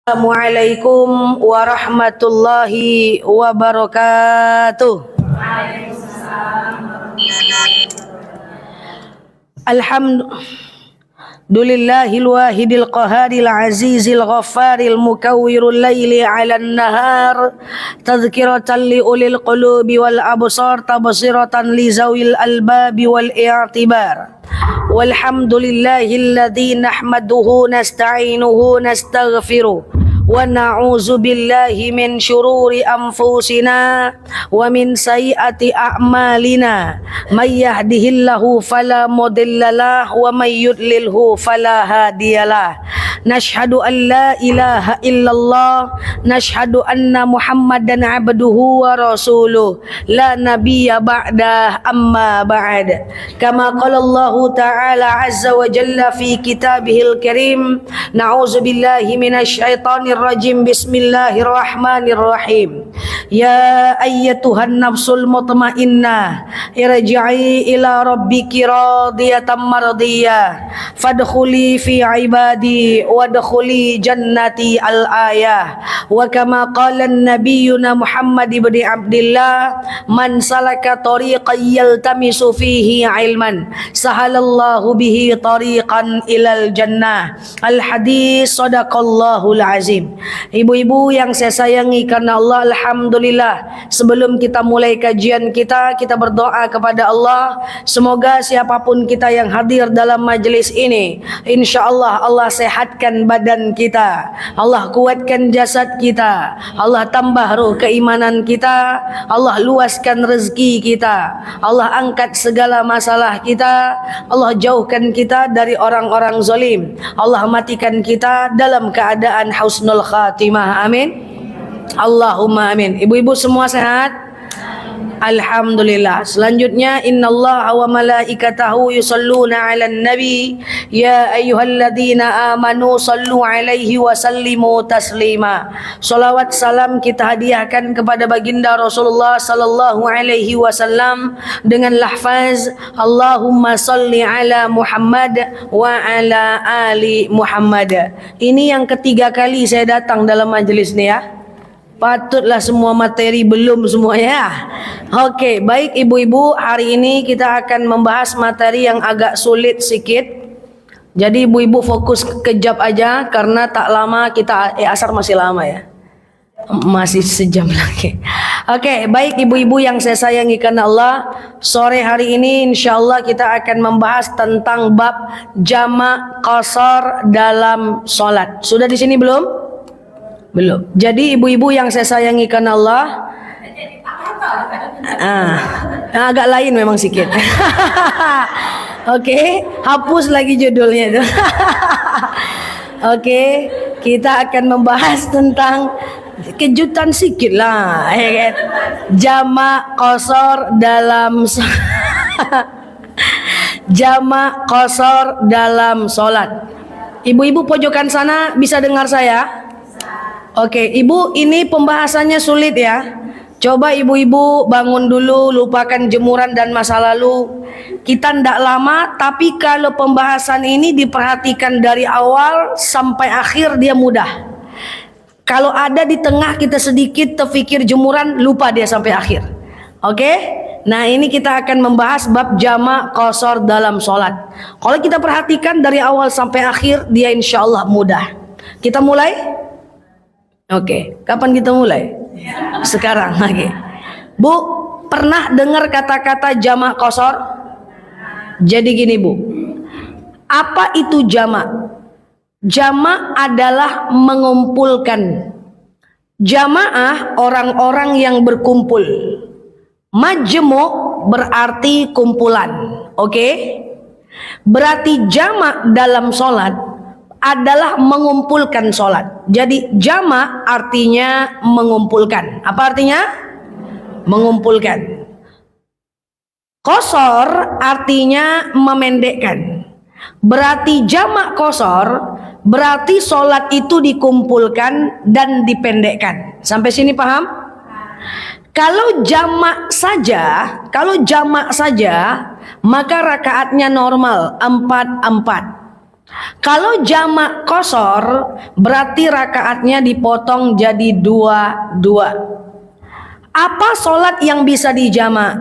Assalamualaikum warahmatullahi wabarakatuh. Alhamdulillahil wahidil qaharil azizil ghaffaril mukawwirul laili 'alan nahar tadhkiratan li ulil qulubi wal absar tabsiratan li zawil albabi wal i'tibar. Walhamdulillahilladzi nahmaduhu nasta'inuhu nastaghfiruh wa na'udzu billahi min syururi anfusina wa min sayyiati a'malina may yahdihillahu fala mudhillalah wa may yudlilhu fala hadiyalah. Nashhadu an la ilaha illallah nashhadu anna muhammadan abduhu wa rasuluh la nabiyya ba'dah amma ba'd. Kama qala Allah ta'ala azza wa jalla fi kitabihil karim, na'udzu billahi minasy syaithanir rajim. Bismillahirrahmanirrahim. Ya ayyatuhan nafsul mutmainnah irji'i ila rabbiki radiyatan mardiyah fadkhuli fi ibadi wadkhuli jannati al-ayah. Wa kama qala nabiyyuna Muhammad ibn Abdillah, man salaka tariqan yaltamisu fihi ilman sahalallahu bihi tariqan ilal jannah. Al-hadis sadaqallahul azim. Ibu-ibu yang saya sayangi karena Allah, alhamdulillah, sebelum kita mulai kajian kita berdoa kepada Allah, semoga siapapun kita yang hadir dalam majelis ini, insyaallah Allah sehatkan badan kita, Allah kuatkan jasad kita, Allah tambah ruh keimanan kita, Allah luaskan rezeki kita, Allah angkat segala masalah kita, Allah jauhkan kita dari orang-orang zalim, Allah matikan kita dalam keadaan husnul khatimah. Amin. Allahumma amin. Ibu-ibu semua sehat? Alhamdulillah. Selanjutnya, innallaha wa malaikatahu yusalluna 'alan nabi ya ayyuhalladzina amanu sallu 'alaihi wa sallimu taslima. Salawat salam kita hadiahkan kepada baginda Rasulullah sallallahu alaihi wasallam dengan lafaz Allahumma salli ala Muhammad wa ala ali Muhammad. Ini yang ketiga kali saya datang dalam majelis ni ya. Patutlah semua materi belum semuanya ya. Oke, baik ibu-ibu, hari ini kita akan membahas materi yang agak sulit sikit. Jadi ibu-ibu fokus kejap aja karena tak lama kita asar masih lama ya. Masih sejam lagi. Oke, baik ibu-ibu yang saya sayangi karena Allah, sore hari ini insyaallah kita akan membahas tentang bab jamak qasar dalam salat. Sudah di sini belum? Belum. Jadi ibu-ibu yang saya sayangi karena Allah, agak lain memang sikit. Oke, hapus lagi judulnya itu. Oke, kita akan membahas tentang kejutan sikit lah, ya kan? Jamak qasar dalam jamak qasar dalam salat. Ibu-ibu pojokan sana bisa dengar saya? Oke, ibu, ini pembahasannya sulit ya. Coba ibu-ibu bangun dulu, lupakan jemuran dan masa lalu. Kita ndak lama, tapi kalau pembahasan ini diperhatikan dari awal sampai akhir dia mudah. Kalau ada di tengah kita sedikit terfikir jemuran, lupa dia sampai akhir. Oke? Nah, ini kita akan membahas bab jamak qasar dalam sholat. Kalau kita perhatikan dari awal sampai akhir, dia insya Allah mudah. Kita mulai? Oke, kapan kita mulai? Sekarang. Oke. Bu, pernah dengar kata-kata jamak qasar? Jadi gini Bu, apa itu jamak? Jamak adalah mengumpulkan. Jamaah orang-orang yang berkumpul. Majmu' berarti kumpulan. Oke? Berarti jamak dalam sholat adalah mengumpulkan sholat. Jadi jamak artinya mengumpulkan. Apa artinya? Mengumpulkan. Qasar artinya memendekkan. Berarti jamak qasar berarti sholat itu dikumpulkan dan dipendekkan. Sampai sini paham? Kalau jamak saja, maka rakaatnya normal 4-4. Kalau jamak qashar berarti rakaatnya dipotong jadi dua. Apa solat yang bisa dijamak?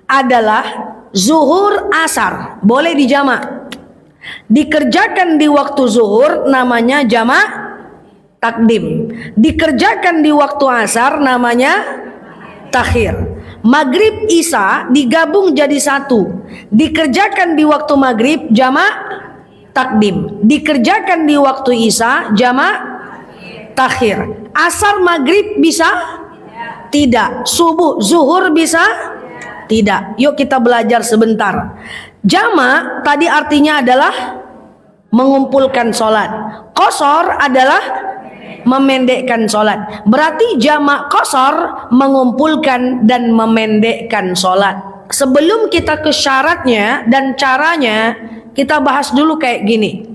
Adalah zuhur asar, boleh dijamak. Dikerjakan di waktu zuhur namanya jamak takdim. Dikerjakan di waktu asar namanya takhir. Maghrib isya digabung jadi satu. Dikerjakan di waktu maghrib jamak takdim. Dikerjakan di waktu isya jamak takhir. Asar maghrib bisa? Tidak. Subuh zuhur bisa? Tidak. Yuk kita belajar sebentar. Jamak tadi artinya adalah mengumpulkan sholat. Qashar adalah memendekkan sholat. Berarti jamak qashar mengumpulkan dan memendekkan sholat. Sebelum kita ke syaratnya dan caranya, kita bahas dulu kayak gini.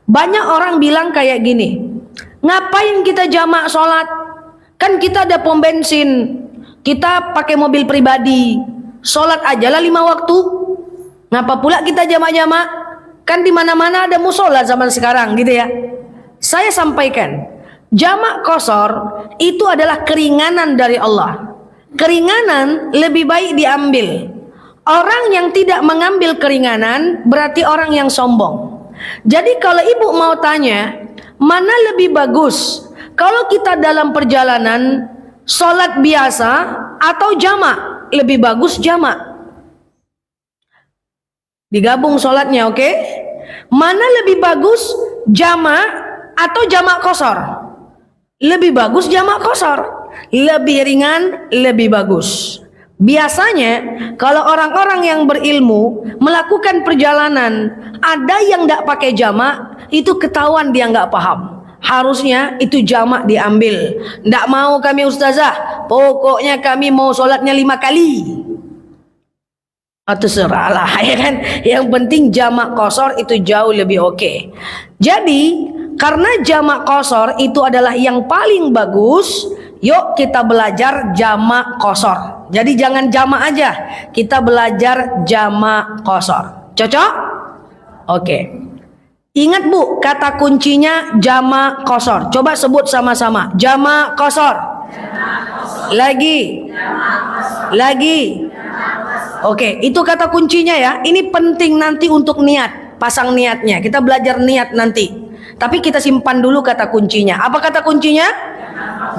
Banyak orang bilang kayak gini, ngapain kita jamak sholat? Kan kita ada pom bensin, kita pakai mobil pribadi, sholat aja lah 5 waktu. Ngapa pula kita jamak-jamak? Kan di mana-mana ada musola zaman sekarang gitu ya. Saya sampaikan, jamak qashar itu adalah keringanan dari Allah. Keringanan lebih baik diambil. Orang yang tidak mengambil keringanan berarti orang yang sombong. Jadi kalau ibu mau tanya, mana lebih bagus? Kalau kita dalam perjalanan sholat biasa atau jamak? Lebih bagus jamak. Digabung sholatnya, oke? Mana lebih bagus, jamak atau jamak qashar? Lebih bagus jamak qashar. Lebih ringan, lebih bagus. Biasanya kalau orang-orang yang berilmu melakukan perjalanan, ada yang tidak pakai jamak, itu ketahuan dia nggak paham. Harusnya itu jamak diambil. Tidak mau kami ustazah, pokoknya kami mau sholatnya 5 kali. Atau serahlah, ya kan? Yang penting jamak qashar itu jauh lebih oke. Jadi karena jamak qashar itu adalah yang paling bagus, yuk kita belajar jamak qashar. Jadi jangan jamak aja, kita belajar jamak qashar. Cocok? Oke. Ingat Bu, kata kuncinya jamak qashar. Coba sebut sama-sama. Jamak qashar. Lagi. Lagi. Oke, itu kata kuncinya ya. Ini penting nanti untuk niat, pasang niatnya. Kita belajar niat nanti. Tapi kita simpan dulu kata kuncinya. Apa kata kuncinya?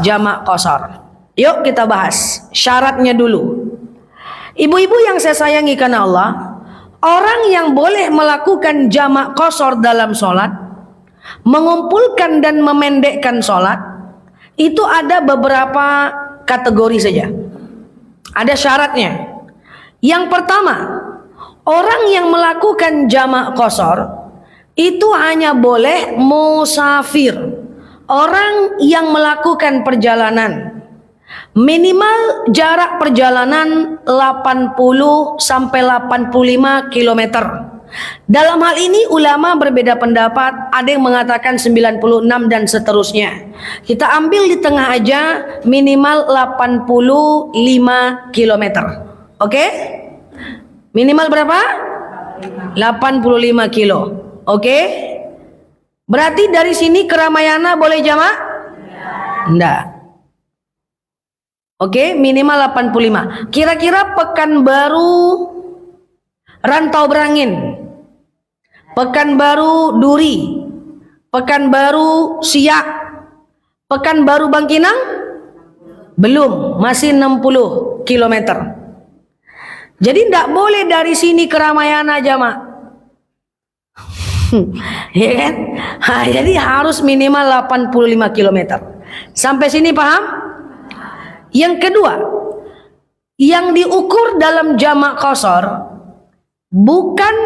Jamak qashar. Yuk kita bahas syaratnya dulu. Ibu-ibu yang saya sayangi karena Allah, orang yang boleh melakukan jamak qashar dalam sholat, mengumpulkan dan memendekkan sholat, itu ada beberapa kategori saja. Ada syaratnya. Yang pertama, orang yang melakukan jamak qashar itu hanya boleh musafir, orang yang melakukan perjalanan. Minimal jarak perjalanan 80 sampai 85 km. Dalam hal ini ulama berbeda pendapat, ada yang mengatakan 96 dan seterusnya. Kita ambil di tengah aja, minimal 85 km. Oke? Minimal berapa? 85 kilo. Oke? Berarti dari sini ke Ramayana boleh jamak? Enggak. Oke, minimal 85. Kira-kira Pekanbaru Rantau Berangin, Pekanbaru Duri, Pekanbaru Siak, Pekanbaru Bangkinang? Belum, masih 60 km. Jadi tidak boleh dari sini ke Ramayana jamak. Ya kan? Nah, jadi harus minimal 85 km. Sampai sini paham? Yang kedua, yang diukur dalam jamak qashar bukan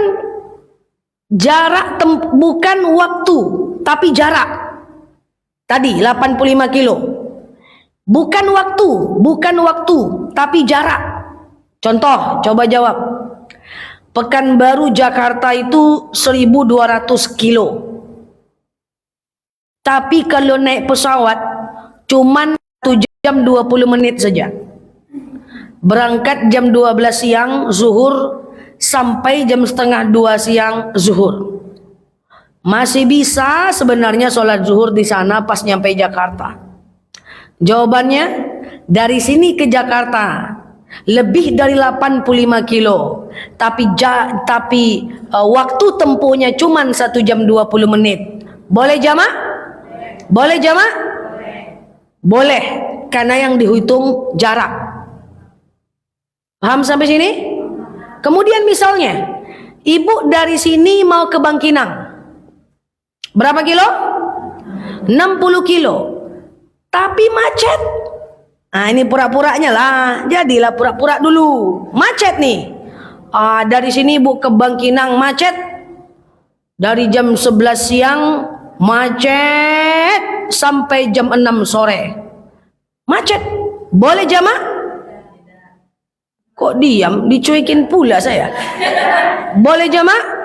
jarak, bukan waktu, tapi jarak. Tadi 85 kilo. Bukan waktu, tapi jarak. Contoh, coba jawab. Pekanbaru Jakarta itu 1200 kilo. Tapi kalau naik pesawat cuman 1 jam 20 menit saja. Berangkat jam 12 siang zuhur sampai jam setengah 2 siang zuhur. Masih bisa sebenarnya sholat zuhur di sana pas nyampe Jakarta. Jawabannya, dari sini ke Jakarta lebih dari 85 kilo, tapi waktu tempuhnya cuma 1 jam 20 menit. Boleh jamak? Boleh jamak? Boleh, karena yang dihitung jarak. Paham sampai sini? Kemudian misalnya, ibu dari sini mau ke Bangkinang. Berapa kilo? 60 kilo. Tapi macet. Nah, ini pura-puranya lah. Jadilah pura-pura dulu. Macet nih. Dari sini ibu ke Bangkinang macet. Dari jam 11 siang macet sampai jam 6 sore. Macet. Boleh jamak? Kok diam? Dicuekin pula saya. Boleh jamak?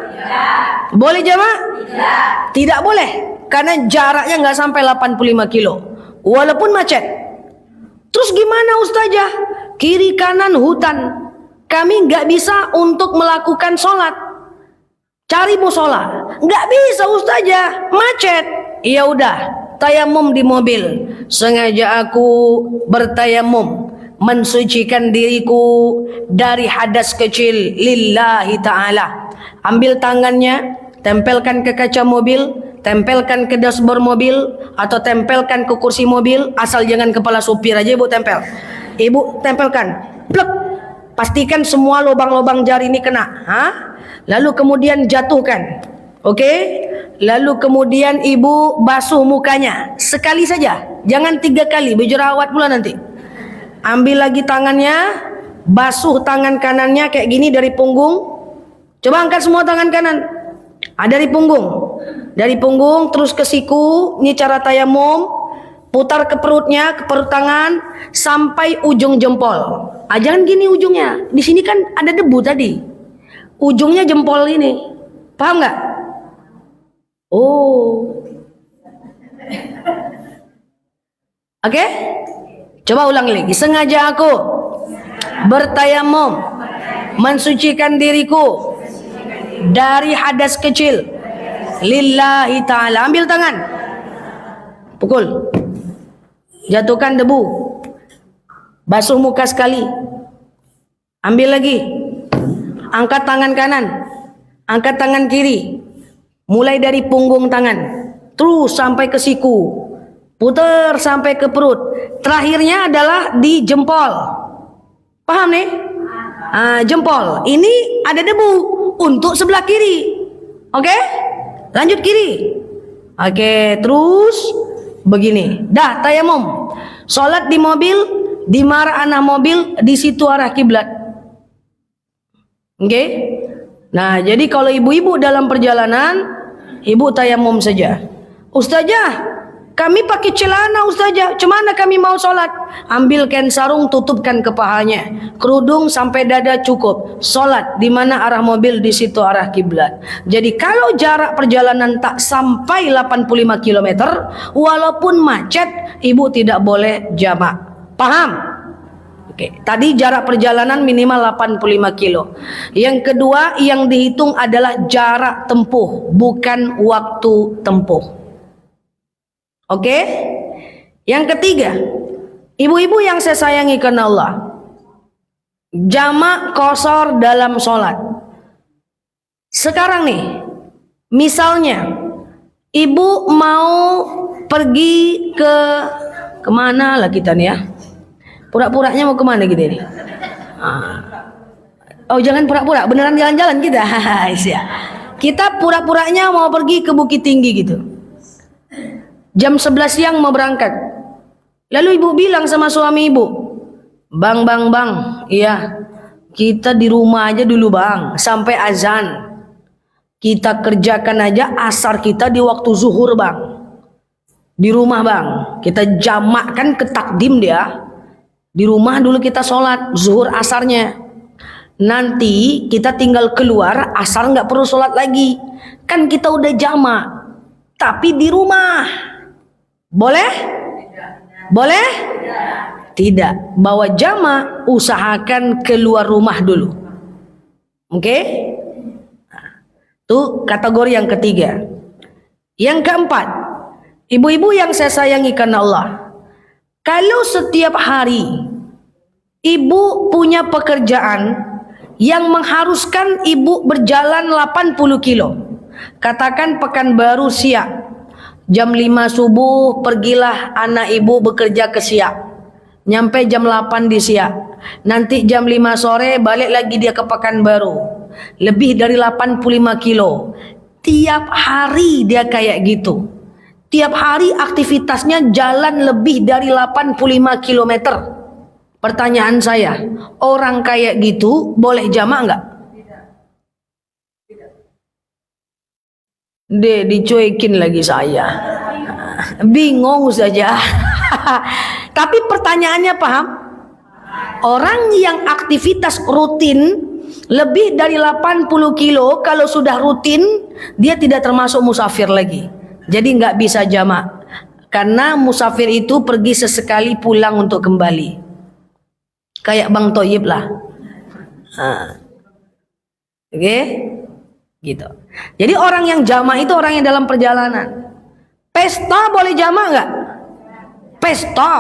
Boleh jamak? Tidak boleh, karena jaraknya nggak sampai 85 kilo, walaupun macet. Terus gimana Ustazah? Kiri kanan hutan, kami nggak bisa untuk melakukan sholat. Cari musola, nggak bisa Ustazah, macet. Ya udah, tayamum di mobil. Sengaja aku bertayamum, mensucikan diriku dari hadas kecil lillahi ta'ala. Ambil tangannya, tempelkan ke kaca mobil, tempelkan ke dashboard mobil, atau tempelkan ke kursi mobil, asal jangan kepala supir aja ibu tempel. Ibu tempelkan, plek. Pastikan semua lubang-lubang jari ini kena. Lalu kemudian jatuhkan. Oke? Lalu kemudian ibu basuh mukanya sekali saja, jangan 3 kali, berjerawat pula nanti. Ambil lagi tangannya, basuh tangan kanannya kayak gini dari punggung. Coba angkat semua tangan kanan. Dari punggung. Dari punggung terus ke siku. Ini cara tayamum. Putar ke perutnya, ke perut tangan sampai ujung jempol. Jangan gini ujungnya. Di sini kan ada debu tadi. Ujungnya jempol ini. Paham nggak? Oh. Oke? Coba ulang lagi. Sengaja aku bertayamum, mensucikan diriku dari hadas kecil lillahi ta'ala. Ambil tangan, pukul, jatuhkan debu, basuh muka sekali. Ambil lagi, angkat tangan kanan, angkat tangan kiri, mulai dari punggung tangan terus sampai ke siku, putar sampai ke perut, terakhirnya adalah di jempol. Paham nih? Jempol ini ada debu untuk sebelah kiri. Oke? Lanjut kiri. Oke, terus begini. Dah tayamum. Salat di mobil, di mana anak mobil, di situ arah kiblat. Oke? Nah, jadi kalau ibu-ibu dalam perjalanan, ibu tayamum saja. Ustazah, kami pakai celana Ustazah, cemana kami mau sholat? Ambil kain sarung, tutupkan kepalanya, kerudung sampai dada cukup. Sholat di mana arah mobil, di situ arah kiblat. Jadi kalau jarak perjalanan tak sampai 85 km, walaupun macet, ibu tidak boleh jamak. Paham? Oke, tadi jarak perjalanan minimal 85 kilo. Yang kedua yang dihitung adalah jarak tempuh, bukan waktu tempuh. Oke? Yang ketiga, ibu-ibu yang saya sayangi karena Allah, jamak qashar dalam sholat. Sekarang nih, misalnya ibu mau pergi ke kemana lah kita nih ya? Pura-puranya mau kemana gitu nih? Oh jangan pura-pura, beneran jalan-jalan kita. Kita pura-puranya mau pergi ke Bukit Tinggi gitu. Jam 11 siang mau berangkat. Lalu ibu bilang sama suami ibu, Bang, iya, kita di rumah aja dulu bang, sampai azan. Kita kerjakan aja asar kita di waktu zuhur bang. Di rumah bang, kita jamakkan ke takdim dia. Di rumah dulu kita sholat zuhur asarnya. Nanti kita tinggal keluar, asar nggak perlu sholat lagi. Kan kita udah jamak, tapi di rumah. Boleh? Boleh? Tidak. Bawa jama, usahakan keluar rumah dulu. Oke? Itu kategori yang ketiga. Yang keempat, ibu-ibu yang saya sayangi karena Allah, kalau setiap hari ibu punya pekerjaan yang mengharuskan ibu berjalan 80 kilo, katakan Pekanbaru Siak, jam 5 subuh pergilah anak ibu bekerja ke Siak, nyampe jam 8 di Siak, nanti jam 5 sore balik lagi dia ke Pekanbaru, lebih dari 85 kilo. Tiap hari dia kayak gitu, tiap hari aktivitasnya jalan lebih dari 85 kilometer. Pertanyaan saya, orang kayak gitu boleh jamak nggak? Dicuekin lagi saya, bingung saja. Tapi pertanyaannya paham? Orang yang aktivitas rutin lebih dari 80 kilo, kalau sudah rutin dia tidak termasuk musafir lagi. Jadi nggak bisa jamak, karena musafir itu pergi sesekali pulang untuk kembali. Kayak Bang Toyib lah. Oke? Gitu. Jadi orang yang jamak itu orang yang dalam perjalanan. Pesta boleh jamak nggak? Pesta.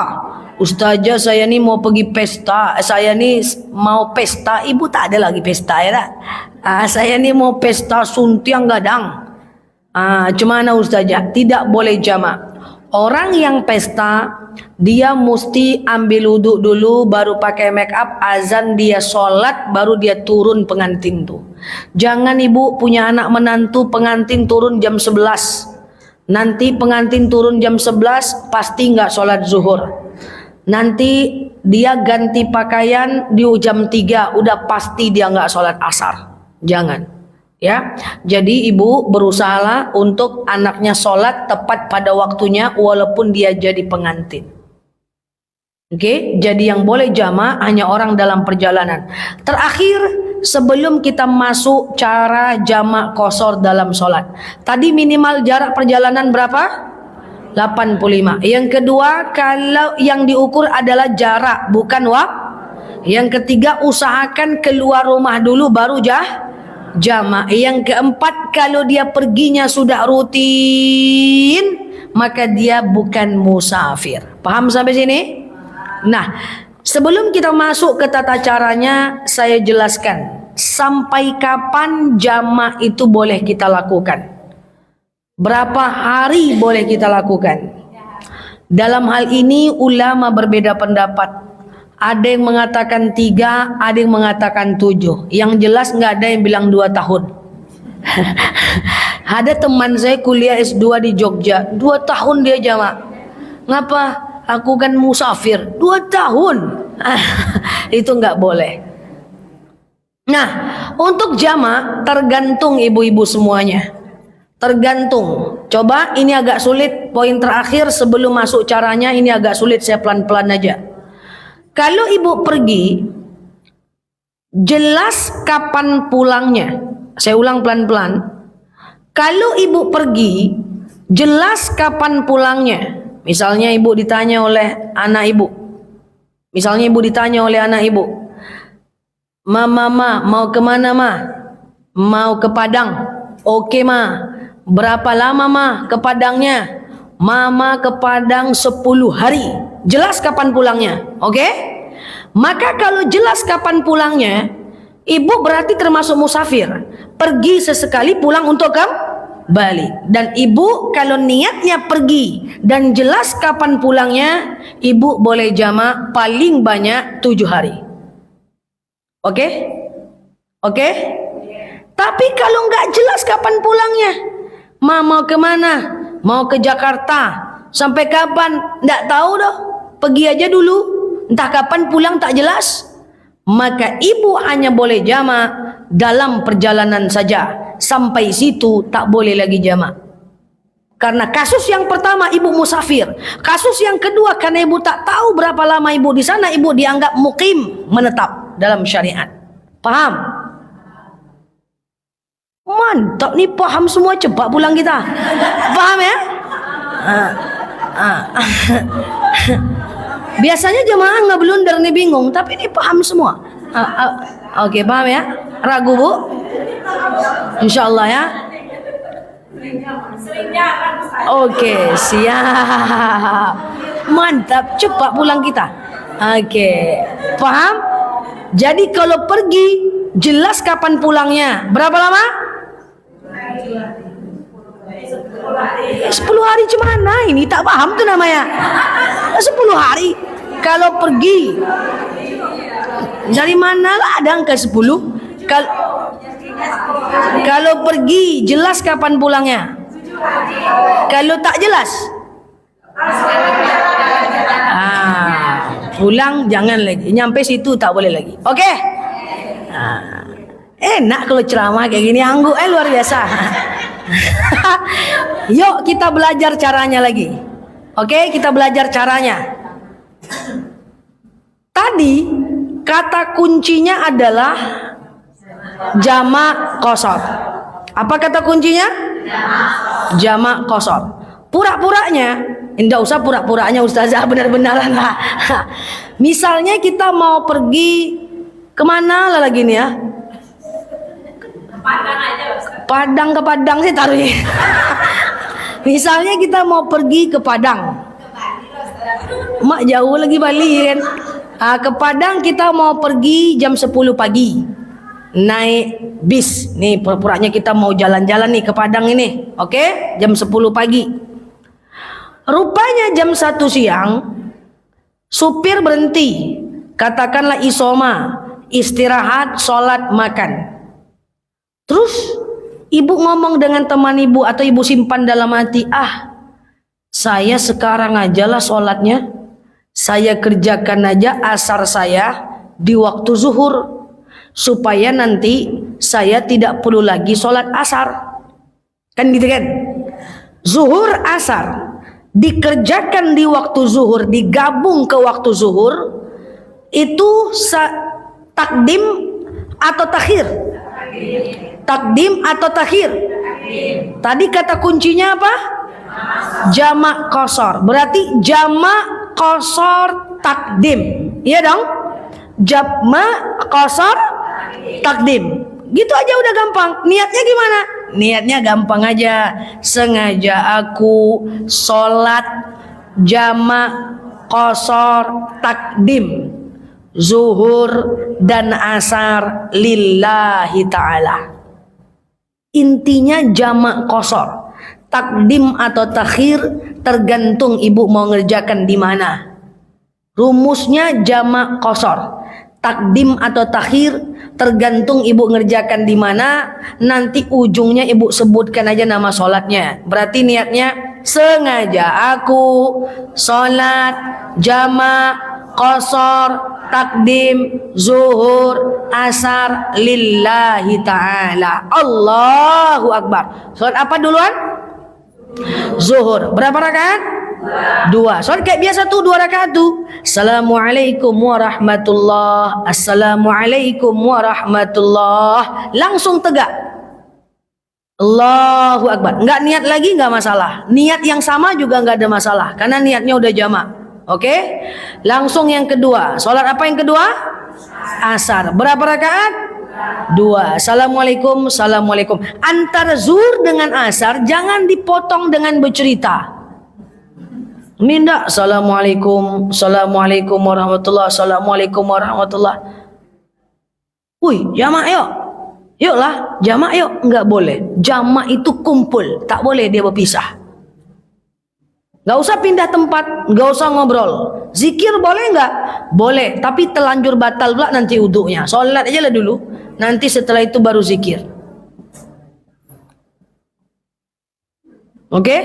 Ustazah saya nih mau pergi pesta, saya nih mau pesta, ibu tak ada lagi pesta ya tak? Saya nih mau pesta suntiang gadang. Cuma ustazah tidak boleh jamak. Orang yang pesta dia mesti ambil wudhu dulu, baru pakai make up, azan dia sholat, baru dia turun pengantin tuh. Jangan ibu punya anak menantu pengantin turun jam 11, nanti pengantin turun jam 11 pasti nggak sholat zuhur, nanti dia ganti pakaian di jam 3 udah pasti dia nggak sholat asar. Jangan ya. Jadi ibu berusahalah untuk anaknya sholat tepat pada waktunya walaupun dia jadi pengantin. Oke, jadi yang boleh jamak hanya orang dalam perjalanan. Terakhir, sebelum kita masuk cara jamak qashar dalam sholat, tadi minimal jarak perjalanan berapa? 85. Yang kedua, kalau yang diukur adalah jarak bukan waktu. Yang ketiga, usahakan keluar rumah dulu baru jamak. Yang keempat, kalau dia perginya sudah rutin, maka dia bukan musafir. Paham sampai sini? Nah, sebelum kita masuk ke tata caranya, saya jelaskan sampai kapan jamak itu boleh kita lakukan. Berapa hari boleh kita lakukan? Dalam hal ini ulama berbeda pendapat. Ada yang mengatakan 3, ada yang mengatakan 7. Yang jelas nggak ada yang bilang 2 tahun. Ada teman saya kuliah S2 di Jogja, 2 tahun dia jamak. Ngapa? Aku kan musafir. 2 tahun. Itu nggak boleh. Nah, untuk jamak tergantung ibu-ibu semuanya. Tergantung. Coba ini agak sulit. Poin terakhir sebelum masuk caranya, ini agak sulit, saya pelan-pelan aja. Kalau ibu pergi, jelas kapan pulangnya. Saya ulang pelan-pelan. Kalau ibu pergi, jelas kapan pulangnya. Misalnya ibu ditanya oleh anak ibu. Mama mau kemana ma? Mau ke Padang. Oke ma. Berapa lama ma ke Padangnya? Mama ke Padang 10 hari. Jelas kapan pulangnya. Oke? Maka kalau jelas kapan pulangnya, ibu berarti termasuk musafir. Pergi sesekali, pulang untuk kembali. Dan ibu kalau niatnya pergi dan jelas kapan pulangnya, ibu boleh jamak paling banyak 7 hari. Oke? Oke? Tapi kalau nggak jelas kapan pulangnya, mau kemana? Mau ke Jakarta. Sampai kapan? Nggak tahu doh. Pergi aja dulu. Entah kapan pulang tak jelas. Maka ibu hanya boleh jamak dalam perjalanan saja. Sampai situ tak boleh lagi jamak. Karena kasus yang pertama ibu musafir. Kasus yang kedua karena ibu tak tahu berapa lama ibu di sana, ibu dianggap mukim, menetap dalam syariat. Paham? Mantap nih, paham semua, cepat pulang kita. Paham ya? Biasanya jemaah nggak blunder nih, bingung, tapi ini paham semua. Oke, paham ya? Ragu bu? Insya Allah ya. Oke, siap. Mantap, cepat pulang kita. Oke, paham? Jadi kalau pergi, jelas kapan pulangnya. Berapa lama? 10 hari cemana ini? Tak paham tuh namanya. 10 hari. Kalau pergi, dari mana lah ada angka 10? Kalau pergi, jelas kapan pulangnya? Kalau tak jelas, pulang jangan lagi. Nyampe situ tak boleh lagi. Oke? Enak kalau ceramah kayak gini, angguk luar biasa. Yuk kita belajar caranya lagi. Oke, kita belajar caranya. Tadi kata kuncinya adalah jamak qasar. Apa kata kuncinya? Jamak qasar. Pura-puranya, enggak usah pura-puranya ustazah, benar-benaran lah. Misalnya kita mau pergi kemana lah lagi nih ya? Padang aja, Padang ke Padang sih taruhnya. Misalnya kita mau pergi ke Padang. Mak jauh lagi Bali kan. Ke Padang kita mau pergi jam 10 pagi. Naik bis. Nih pura-puranya kita mau jalan-jalan nih ke Padang ini. Oke? Jam 10 pagi. Rupanya jam 1 siang supir berhenti. Katakanlah isoma, istirahat, sholat, makan. Terus ibu ngomong dengan teman ibu atau ibu simpan dalam hati, saya sekarang aja lah sholatnya, saya kerjakan aja asar saya di waktu zuhur, supaya nanti saya tidak perlu lagi sholat asar. Kan gitu kan? Zuhur asar dikerjakan di waktu zuhur, digabung ke waktu zuhur, itu takdim atau takhir? Takdim atau takhir? Tadi kata kuncinya apa? Jamak qasar. Berarti jamak qasar takdim. Iya dong? Jamak qasar takdim. Gitu aja udah gampang. Niatnya gimana? Niatnya gampang aja. Sengaja aku sholat jamak qasar takdim, zuhur dan asar lillahi ta'ala. Intinya jamak qasar. Takdim atau takhir tergantung ibu mau ngerjakan di mana. Rumusnya jamak qasar. Takdim atau takhir tergantung ibu ngerjakan di mana. Nanti ujungnya ibu sebutkan aja nama sholatnya. Berarti niatnya sengaja aku sholat jamak qasar takdim zuhur asar lillahi ta'ala. Allahu akbar. Sholat apa duluan? Zuhur. Berapa rakaat? 2. Sholat kayak biasa tuh 2 rakaat tuh. Assalamualaikum warahmatullah. Assalamualaikum warahmatullah. Langsung tegak. Allahu akbar. Enggak niat lagi enggak masalah. Niat yang sama juga enggak ada masalah karena niatnya udah jamak. Oke? Langsung yang kedua. Sholat apa yang kedua? Asar. Berapa rakaat? 2. Assalamualaikum, assalamualaikum. Antara zuhur dengan asar jangan dipotong dengan bercerita. Ini enggak, assalamualaikum, assalamualaikum warahmatullah, assalamualaikum warahmatullah. Wih, jamak yuk. Yuklah, jamak yuk. Enggak boleh. Jamak itu kumpul, tak boleh dia berpisah. Gak usah pindah tempat, gak usah ngobrol. Zikir boleh nggak? Boleh, tapi telanjur batal pula nanti wudhunya. Sholat aja lah dulu, nanti setelah itu baru zikir. Oke?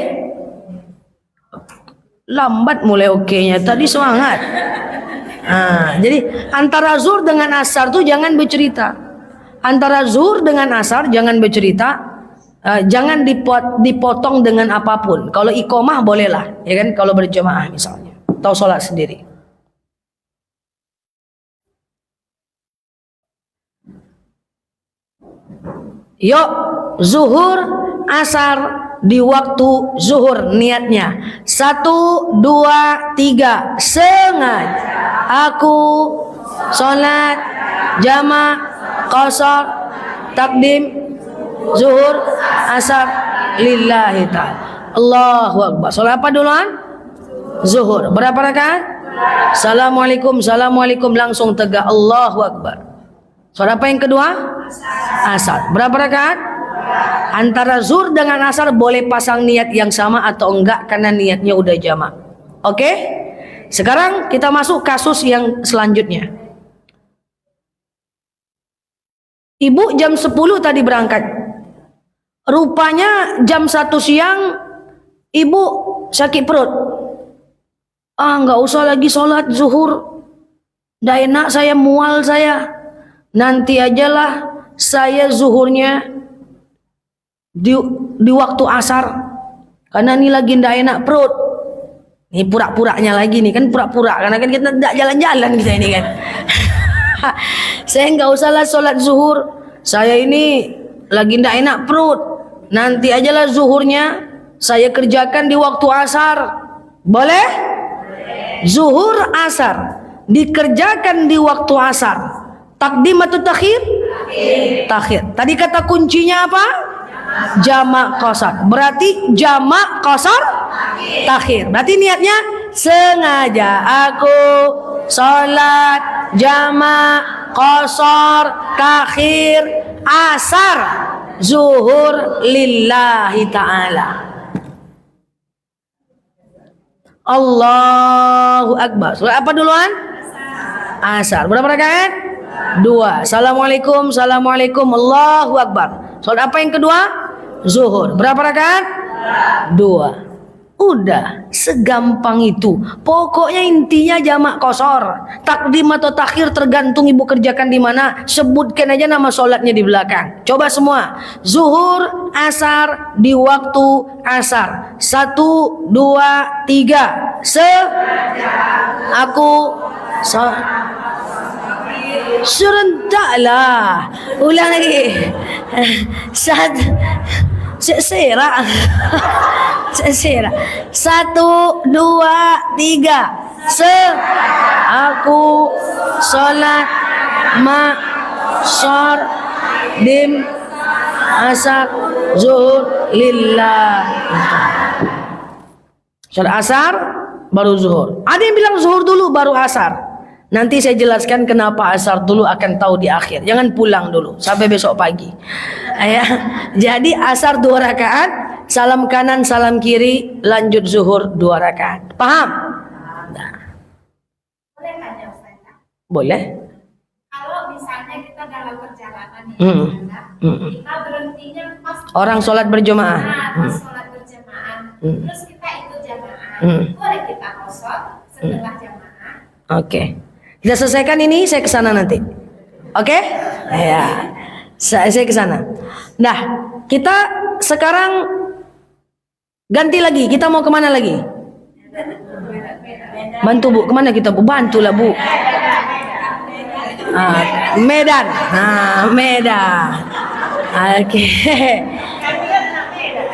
Lambat mulai oke-nya, tadi semangat. Jadi antara zuhur dengan asar tuh jangan bercerita. Antara zuhur dengan asar jangan bercerita. Jangan dipotong dengan apapun. Kalau iqomah bolehlah, ya kan? Kalau berjamaah misalnya, atau sholat sendiri. Yuk, zuhur, asar di waktu zuhur niatnya. 1, 2, 3. Sengaja aku sholat jamak qasar takdim zuhur asar lillahi ta'ala. Allahu Akbar. Salat apa duluan? Zuhur. Berapa rakaat? Assalamualaikum, assalamualaikum, langsung tegak Allahu Akbar. Salat apa yang kedua? Asar. Berapa rakaat? Antara zuhur dengan asar boleh pasang niat yang sama atau enggak karena niatnya udah jamak. Oke? Sekarang kita masuk kasus yang selanjutnya. Ibu jam 10 tadi berangkat. Rupanya jam 1 siang ibu sakit perut. Nggak usah lagi sholat zuhur. Nggak enak saya, mual saya. Nanti ajalah saya zuhurnya di waktu asar. Karena ini lagi nggak enak perut. Ini pura-puranya lagi nih, kan pura-pura. Karena kan kita nggak jalan-jalan kita ini kan. Saya nggak usahlah sholat zuhur. Saya ini lagi ndak enak perut. Nanti ajalah zuhurnya saya kerjakan di waktu asar. Boleh? Zuhur asar dikerjakan di waktu asar. Takdim atau takhir? Takhir. Tadi kata kuncinya apa? Jamak qasar. Berarti jamak qasar takhir. Berarti niatnya sengaja aku sholat jamak qasar takhir asar zuhur lillahi ta'ala. Allahu Akbar. Surah apa duluan? Asar. Berapa rakaat? 2. Assalamualaikum, assalamualaikum, Allahu Akbar. Salat apa yang kedua? Zuhur. Berapa rakaat? 2. Udah, segampang itu. Pokoknya intinya jamak qasar. Takdim atau takhir tergantung ibu kerjakan di mana. Sebutkan aja nama sholatnya di belakang. Coba semua. Zuhur, asar di waktu asar. 1, 2, 3. Aku serentaklah. Ulang lagi. Serak. 1, 2, 3. Aku sholat ma'asar dim asar zuhur lillah. Sholat asar baru zuhur. Ada yang bilang zuhur dulu baru asar. Nanti saya jelaskan kenapa asar dulu, akan tahu di akhir. Jangan pulang dulu sampai besok pagi. Ya. Jadi asar 2 rakaat, salam kanan, salam kiri, lanjut zuhur 2 rakaat. Paham? Nah. Boleh tanya Ustaz? Boleh. Kalau misalnya kita dalam perjalanan kita berhentinya pas Orang sholat berjamaah. pas sholat berjamaah, terus kita ikut jamaah, boleh kita qasar setelah jamaah? Oke. Kita selesaikan ini, saya ke sana nanti. Oke? Ya. Saya ke sana. Nah, kita sekarang ganti lagi. Kita mau kemana lagi? Bantu Bu, kemana kita Bu? Bantulah Bu. Medan. Medan. Oke.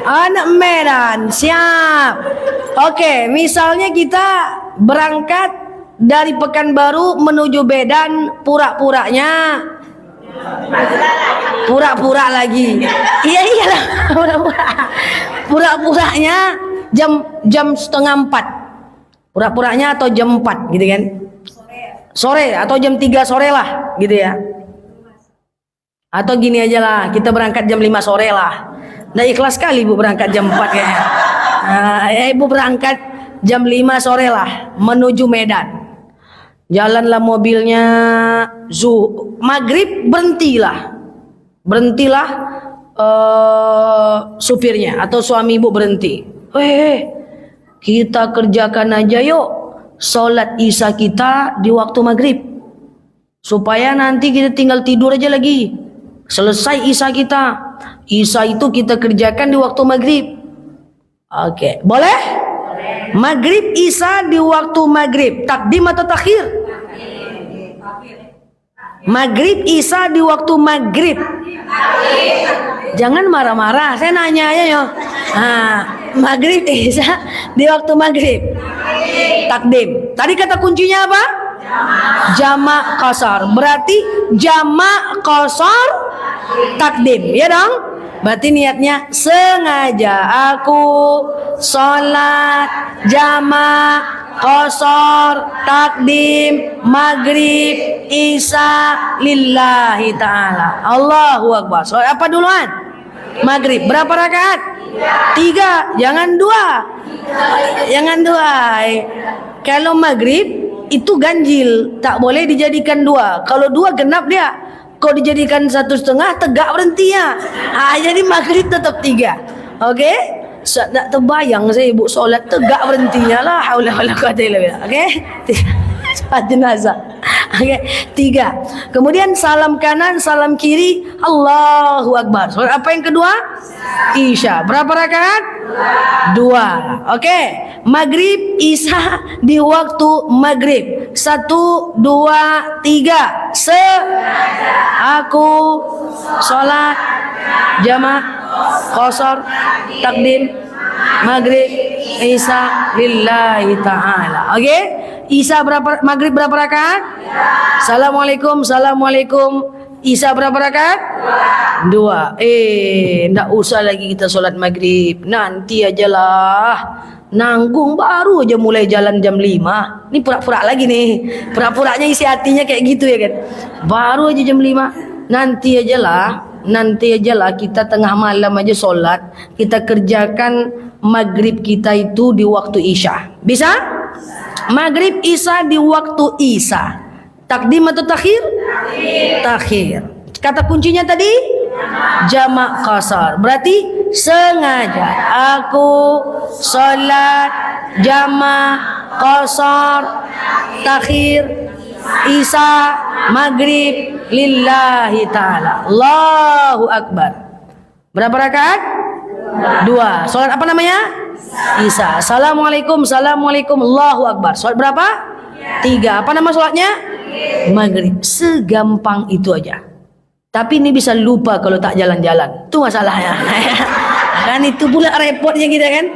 Anak Medan, siap. Oke, misalnya kita berangkat dari Pekanbaru menuju Medan, pura-puranya pura-pura lagi. Iyalah, pura-puranya jam setengah 4. Pura-puranya atau jam 4 gitu kan. Sore atau jam 3 sore lah gitu ya. Atau gini aja lah, kita berangkat jam 5 sore lah. Nah, ikhlas sekali Ibu berangkat jam 4 kayaknya. Ibu berangkat jam 5 sore lah menuju Medan. Jalanlah mobilnya, maghrib berhentilah supirnya atau suami ibu berhenti. Kita kerjakan aja yuk sholat isya kita di waktu maghrib, supaya nanti kita tinggal tidur aja lagi. Selesai isya kita, isya itu kita kerjakan di waktu maghrib. Oke, boleh? Maghrib isya di waktu maghrib. Takdim atau takhir? Maghrib isya di waktu maghrib. Jangan marah-marah, saya nanya aja yo. Maghrib isya di waktu maghrib. Takdim. Tadi kata kuncinya apa? Jamak qasar. Berarti jamak qasar takdim, ya dong? Berarti niatnya sengaja aku sholat jamak qasar takdim maghrib isya lillahi ta'ala. Allahu akbar. Sholat apa duluan? Maghrib. Berapa rakaat? 3. Jangan 2. Jangan 2. Kalau maghrib itu ganjil, tak boleh dijadikan 2. Kalau 2 genap dia. Kau dijadikan 1,5 tegak berhenti ya. Jadi maghrib tetap 3. Oke? Tak terbayang saya ibu solat tegak berhentinya lah. Haula wala quwata illa billah. Oke? Salat jenazah. Oke, 3. Kemudian salam kanan, salam kiri, Allahu akbar. Solat apa yang kedua? Isya. Berapa rakaat? 2. Oke. Maghrib, isya di waktu maghrib. 1, 2, 3. Aku sholat jamak qasar takdim maghrib isya lillahi ta'ala. Oke? Isya berapa? Maghrib berapa rakaat? Assalamualaikum, assalamualaikum. Isya berapa rakaat? 2. Ndak usah lagi kita sholat maghrib. Nanti aja lah. Nanggung baru aja mulai jalan jam 5. Ini pura-pura lagi nih. Pura-puranya isi hatinya kayak gitu ya kan. Baru aja jam 5. Nanti aja lah. Nanti aja lah kita tengah malam aja sholat. Kita kerjakan maghrib kita itu di waktu isya. Bisa? Maghrib isya di waktu isya. Takdim atau takhir? Takhir. Kata kuncinya tadi? Jamak qasar. Berarti sengaja aku sholat jamak qasar takhir isya maghrib lillahi ta'ala. Allahu akbar. Berapa rakaat? 2. Sholat apa namanya? Isya. Assalamualaikum, assalamualaikum, Allahu akbar. Sholat berapa? 3. Apa nama sholatnya? Maghrib. Segampang itu aja. Tapi ini bisa lupa kalau tak jalan-jalan. Itu masalahnya. Kan itu pula repotnya kita kan.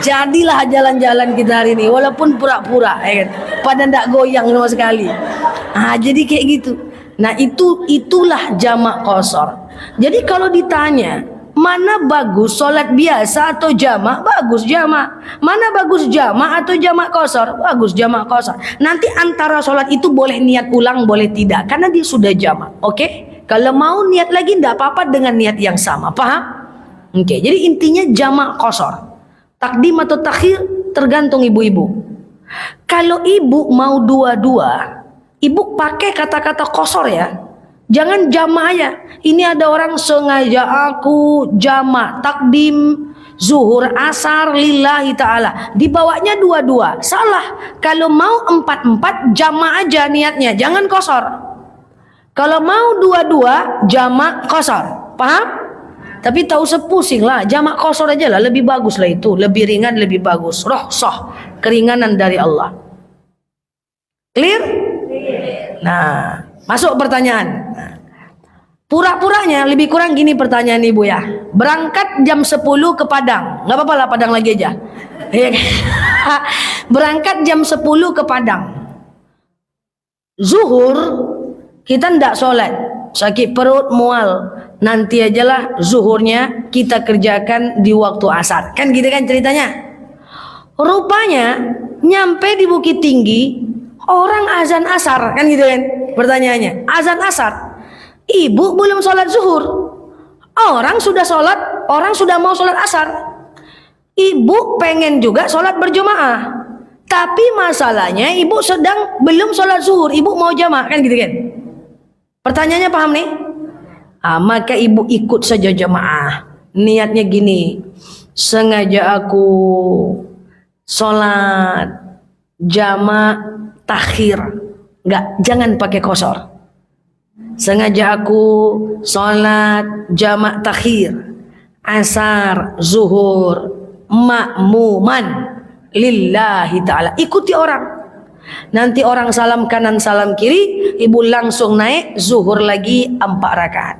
Jadilah jalan-jalan kita hari ini walaupun pura-pura ya kan. Pada ndak goyang sama sekali. Jadi kayak gitu. Nah, itulah jamak qasar. Jadi kalau ditanya, mana bagus solat biasa atau jamak? Bagus jamak. Mana bagus jamak atau jamak qasar? Bagus jamak qasar. Nanti antara solat itu boleh niat ulang, boleh tidak, karena dia sudah jamak. Oke? Kalau mau niat lagi tidak apa-apa dengan niat yang sama. Paham? Oke. Jadi intinya jamak qasar. Takdim atau takhir tergantung ibu-ibu. Kalau ibu mau dua-dua, ibu pakai kata-kata qasar ya. Jangan jamak aja. Ini ada orang sengaja aku jamak takdim zuhur asar lillahi ta'ala. Dibawanya dua-dua. Salah. Kalau mau 4-4 jamak aja niatnya. Jangan qasar. Kalau mau dua-dua jamak qasar. Paham? Tapi tak usah pusing lah. Jamak qasar aja lah. Lebih bagus lah itu. Lebih ringan, lebih bagus. Rukhsah. Keringanan dari Allah. Clear? Nah, masuk pertanyaan. Pura-puranya lebih kurang gini pertanyaan ibu ya. Berangkat jam 10 ke Padang. Nggak apa-apa lah Padang lagi aja. Berangkat jam 10 ke Padang. Zuhur kita ndak sholat. Sakit perut mual. Nanti ajalah zuhurnya kita kerjakan di waktu asar. Kan gitu kan ceritanya. Rupanya nyampe di Bukit Tinggi orang azan asar. Kan gitu kan pertanyaannya. Azan asar. Ibu belum sholat zuhur. Orang sudah sholat. Orang sudah mau sholat asar. Ibu pengen juga sholat berjamaah. Tapi masalahnya ibu sedang belum sholat zuhur. Ibu mau jamaah. Kan gitu kan. Pertanyaannya paham nih? Maka ibu ikut saja jamaah. Niatnya gini. Sengaja aku sholat jamak takhir. Jangan pakai qasar. Sengaja aku sholat jamak takhir asar zuhur makmuman lillahi ta'ala. Ikuti orang. Nanti orang salam kanan salam kiri, ibu langsung naik zuhur lagi 4 rakaat.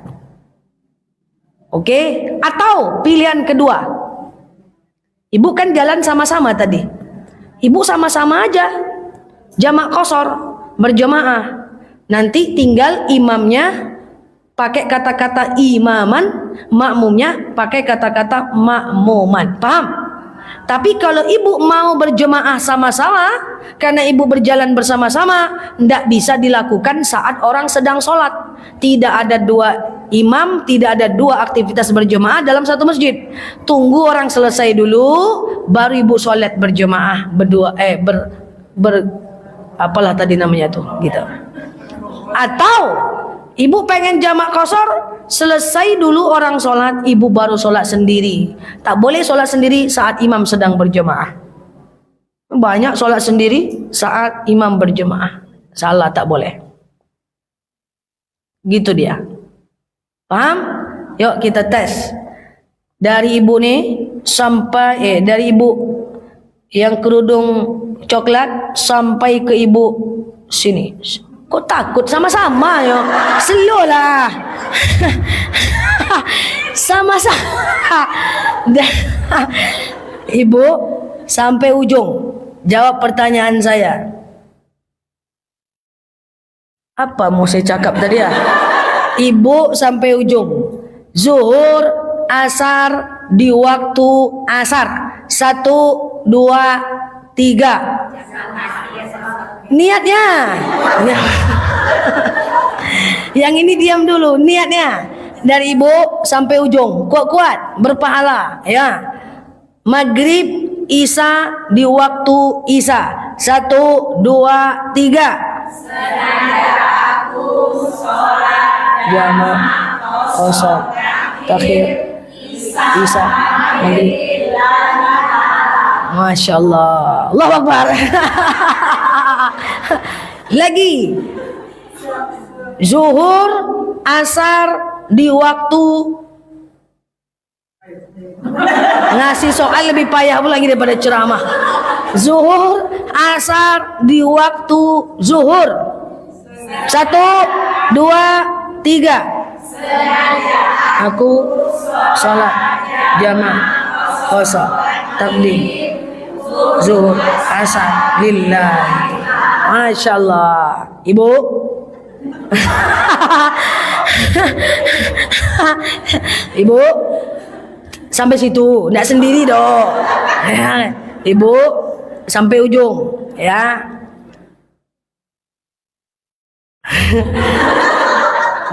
Oke? Atau pilihan kedua, ibu kan jalan sama-sama tadi. Ibu sama-sama aja jamak qasar berjamaah. Nanti tinggal imamnya pakai kata-kata imaman, makmumnya pakai kata-kata makmuman. Paham? Tapi kalau ibu mau berjemaah sama-sama, karena ibu berjalan bersama-sama, tidak bisa dilakukan saat orang sedang sholat. Tidak ada dua imam, tidak ada dua aktivitas berjemaah dalam satu masjid. Tunggu orang selesai dulu, baru ibu sholat berjemaah berdua. Apalah tadi namanya tuh, gitu. Atau ibu pengen jamak qasar, selesai dulu orang sholat, ibu baru sholat sendiri. Tak boleh sholat sendiri saat imam sedang berjemaah. Banyak sholat sendiri saat imam berjemaah. Salah, tak boleh. Gitu dia. Paham? Yuk kita tes. Dari ibu nih sampai dari ibu yang kerudung coklat sampai ke ibu sini. Kok takut? Sama-sama yo. Slow lah. Sama-sama. Ibu sampai ujung. Jawab pertanyaan saya. Apa mau saya cakap tadi ya? Ibu sampai ujung. Zuhur, asar di waktu asar. 1, 2, 3. Niatnya. Yang ini diam dulu. Niatnya dari ibu sampai ujung. Kuat-kuat, berpahala. Ya. Maghrib, isya di waktu isya. 1, 2, 3. Sengaja aku sholat Jamaah qasar takhir isya maghrib. Masya Allah. Allahu Akbar. Lagi. Zuhur, asar di waktu. Ngasih soal lebih payah pula lagi daripada ceramah. Zuhur, asar di waktu zuhur. 1, 2, 3. Aku sholat jamaah qasar takdim zuhur asar lillah. Masya Allah. Ibu. Ibu sampai situ, tidak sendiri dong. Ya. Ibu sampai ujung, ya.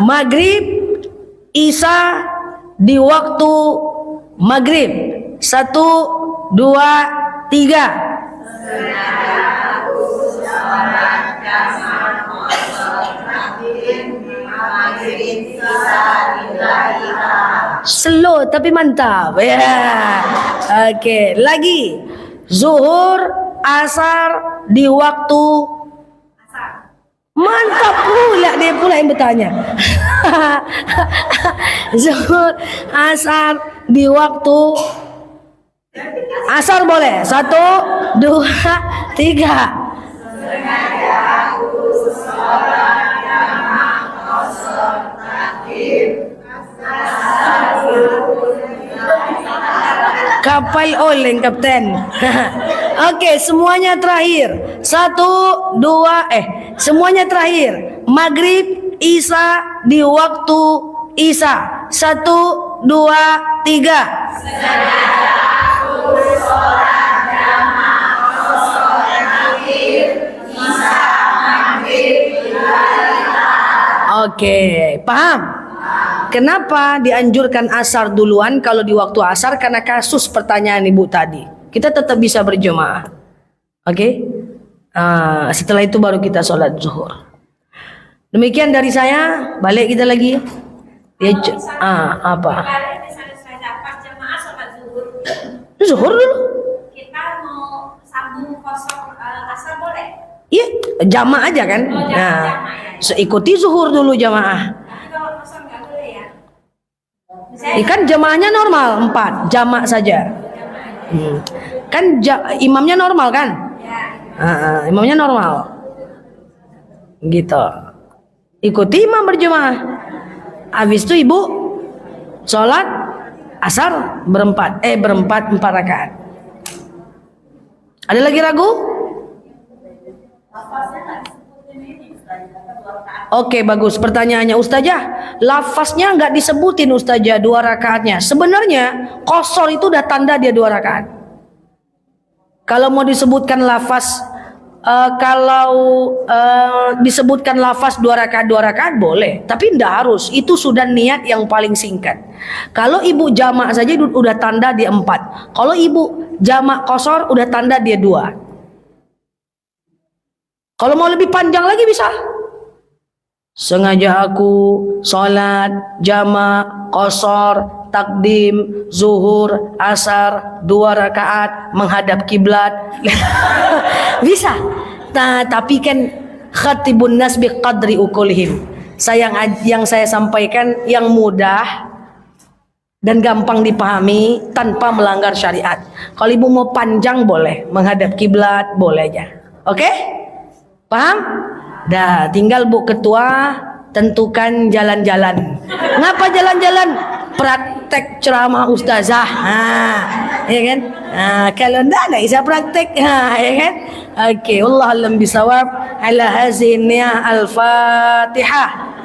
Maghrib, isya di waktu maghrib. 1, 2, 3. Slow tapi mantap. Ya. Oke, lagi. Zuhur, asar di waktu mantap pula, dia pula yang bertanya. Zuhur, asar di waktu asar boleh. 1, 2, 3. Kapal oleng kapten. Oke, semuanya terakhir. 1, 2, semuanya terakhir. Maghrib, isya di waktu isya. 1, 2, 3. Oke, paham? Kenapa dianjurkan asar duluan kalau di waktu asar? Karena kasus pertanyaan ibu tadi. Kita tetap bisa berjemaah. Oke? Setelah itu baru kita sholat zuhur. Demikian dari saya. Balik kita lagi. Apa? Kalau misalnya saya pas jemaah sholat zuhur, Zuhur dulu. kita mau sambung kosong asar boleh? Iya, jamaah aja kan. Oh, jamaah ya. Ikuti zuhur dulu jamaah. Tapi kalau kosong nggak boleh ya? Ikan jamaahnya normal 4 jamaah saja. Kan imamnya normal kan? Ya. Imamnya normal. Gitu. Ikuti imam berjamaah. Habis itu ibu sholat asar berempat 4 rakaat. Ada lagi ragu? Oke, bagus. Pertanyaannya Ustazah, lafaznya nggak disebutin Ustazah 2 rakaatnya. Sebenarnya qasar itu udah tanda dia 2 rakaat. Kalau mau disebutkan lafaz, disebutkan lafaz 2 rakaat boleh, tapi ndak harus. Itu sudah niat yang paling singkat. Kalau ibu jamak saja udah tanda dia 4. Kalau ibu jamak qasar udah tanda dia 2. Kalau mau lebih panjang lagi bisa. Sengaja aku sholat jamak qasar takdim zuhur asar 2 rakaat menghadap kiblat. Bisa. Nah, tapi kan khatibun nas bi qadri ukulihim. Yang saya sampaikan yang mudah dan gampang dipahami tanpa melanggar syariat. Kalau ibu mau panjang boleh, menghadap kiblat boleh aja. Oke? Paham? Dah, tinggal Bu Ketua tentukan jalan-jalan. Ngapa jalan-jalan? Praktek ceramah ustazah. Ya kan? Kalau enggak bisa praktek. Ya kan? Oke, wallahu a'lam bisawab. Ala hazihi al-Fatihah.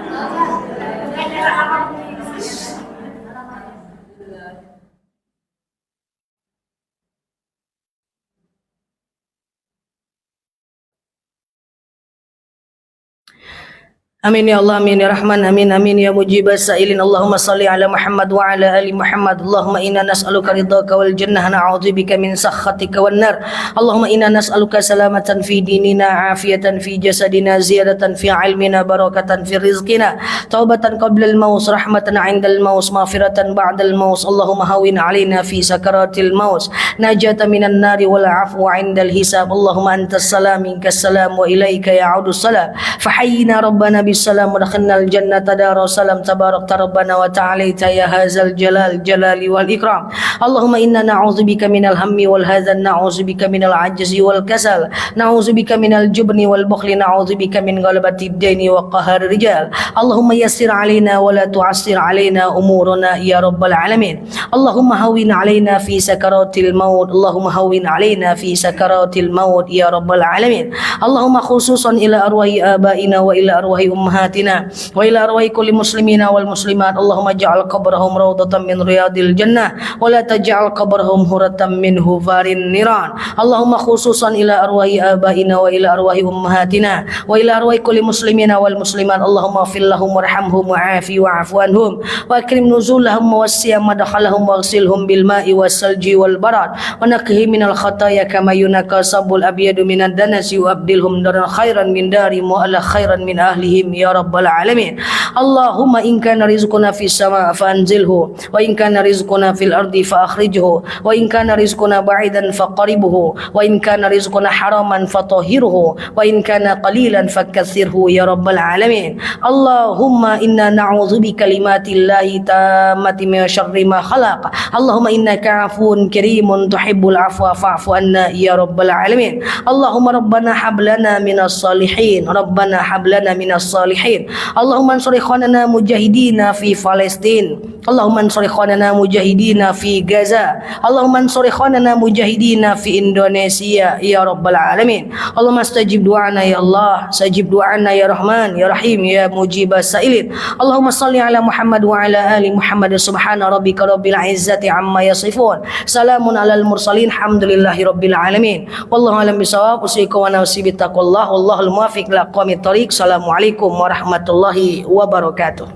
Amin ya Allah, amin ya Rahman, amin amin ya mujibas sa'ilin. Allahumma salli ala Muhammad wa ala ali Muhammad. Allahumma inna nas'aluka ridhaka wal jannah, na'udzubika min sakhatika wan nar. Allahumma inna nas'aluka salamatan fi dinina, afiyatan fi jasadina, ziyadatan fi ilmina, barakatan fi rizqina, taubatan qabla al maut, rahmatan 'inda al maut, maghfiratan ba'da al maut. Allahumma hawwin 'alaina fi sakaratil maut, najata minan nari wal 'afwa 'inda al hisab. Allahumma antas salam minkas salam wa ilaika ya'udu salam. Fahayyina rabbana بالسلام ودخلنا الجنة دار السلام تبارك ربنا وتعالى يا هذا الجلال والإكرام. اللهم إنا نعوذ بك من الهم والحزن، نعوذ بك من العجز والكسل، نعوذ بك من الجبن والبخل، نعوذ بك من غلبة الدين وقهر الرجال. اللهم يسر علينا ولا تعسر علينا أمورنا يا رب العالمين. اللهم هون علينا في سكرات الموت، اللهم هون علينا في سكرات الموت يا رب العالمين. اللهم خصوصا إلى أرواح آبائنا وإلى أرواح أمهاتنا وإلى أرواح كل مسلمين والمسلمات. اللهم اجعل قبرهم روضة من رياض الجنة ولا تجعل قبرهم هرة من هفار النيران. اللهم خصوصا إلى أرواح آبائنا وإلى أرواح أمهاتنا وإلى أرواح كل مسلمين والمسلمات. اللهم اغفر لهم وارحمهم وعافي واعف عنهم وأكرم نزولهم ووسع مدخلهم واغسلهم بالماء والثلج والبرد ونقهم من الخطايا كما ينقى الثوب الأبيض من الدنس وأبدلهم دارا خيرا من دارهم وأهلا خيرا من أهلهم يا رب العالمين. اللهم إن كان رزقنا في السماء فأنزله، وإن كان رزقنا في الأرض فأخرجه، وإن كان رزقنا بعيدا فقربه، وإن كان رزقنا حراما فطهره، وإن كان قليلا فكثره يا رب العالمين. اللهم إنا نعوذ بكلمات الله تامة من شر ما خلق. اللهم إنك عفو كريم تحب العفو فاعف عنا يا رب العالمين. اللهم ربنا هب لنا من الصالحين، ربنا هب لنا من الصالحين. اللهم انصر إخواننا مجاهدين في فلسطين، اللهم انصر إخواننا مجاهدين في غزة، اللهم انصر إخواننا مجاهدين في إندونيسيا يا رب العالمين. اللهم استجب دعانا يا الله، استجب دعانا يا رحمن يا رحيم يا مجيب السائلين. اللهم صل على محمد وعلى آل محمد. سبحان ربك رب العزة عما يصفون، سلام على المرسلين، الحمد لله رب العالمين. والله أعلم بالصواب. أوصيكم ونفسي بتقوى الله، والله الموفق لأقوم الطريق. السلام عليكم warahmatullahi wabarakatuh.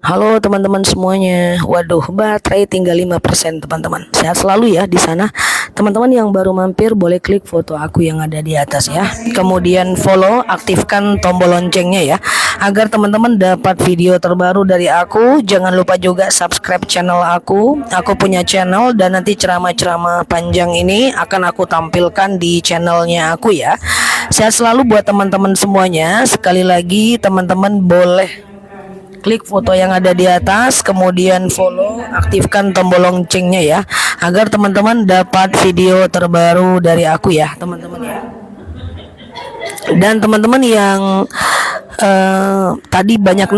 Halo teman-teman semuanya. Waduh, baterai tinggal 5% teman-teman. Sehat selalu ya di sana. Teman-teman yang baru mampir boleh klik foto aku yang ada di atas ya. Kemudian follow, aktifkan tombol loncengnya ya, agar teman-teman dapat video terbaru dari aku. Jangan lupa juga subscribe channel aku. Aku punya channel dan nanti ceramah-ceramah panjang ini akan aku tampilkan di channelnya aku ya. Sehat selalu buat teman-teman semuanya. Sekali lagi teman-teman boleh klik foto yang ada di atas, kemudian follow, aktifkan tombol loncengnya ya, agar teman-teman dapat video terbaru dari aku ya, teman-teman ya. Dan teman-teman yang tadi banyak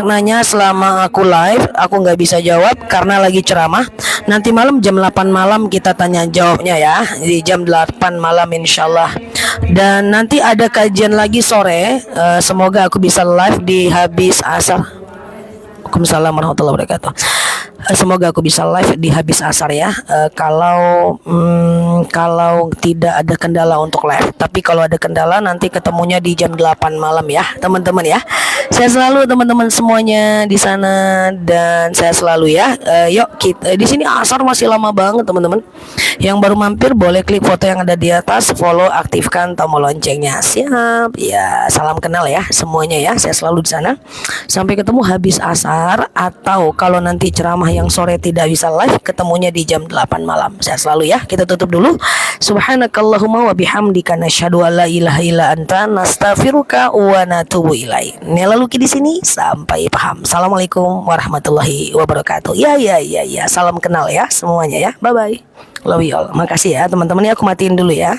nanya selama aku live, aku nggak bisa jawab karena lagi ceramah. Nanti malam jam 8 malam kita tanya jawabnya ya, di jam 8 malam insyaallah. Dan nanti ada kajian lagi sore, semoga aku bisa live di habis asar. Waalaikumsalam warahmatullahi wabarakatuh. Semoga aku bisa live di habis asar ya. Kalau tidak ada kendala untuk live. Tapi kalau ada kendala nanti ketemunya di jam 8 malam ya, teman-teman ya. Saya selalu teman-teman semuanya di sana dan saya selalu ya. Yuk kita di sini asar masih lama banget teman-teman. Yang baru mampir boleh klik foto yang ada di atas, follow, aktifkan tombol loncengnya. Siap. Ya, salam kenal ya semuanya ya. Saya selalu di sana. Sampai ketemu habis asar, atau kalau nanti ceramah yang sore tidak bisa live, ketemunya di jam 8 malam. Saya selalu ya. Kita tutup dulu. Subhanakallahumma wa bihamdika nasyhadu an la ilaha illa anta nastaghfiruka wa natubu ilaik. Nelaluki di sini sampai paham. Assalamualaikum warahmatullahi wabarakatuh. Ya. Salam kenal ya semuanya ya. Bye bye. Love you all. Makasih ya teman-teman ya, aku matiin dulu ya.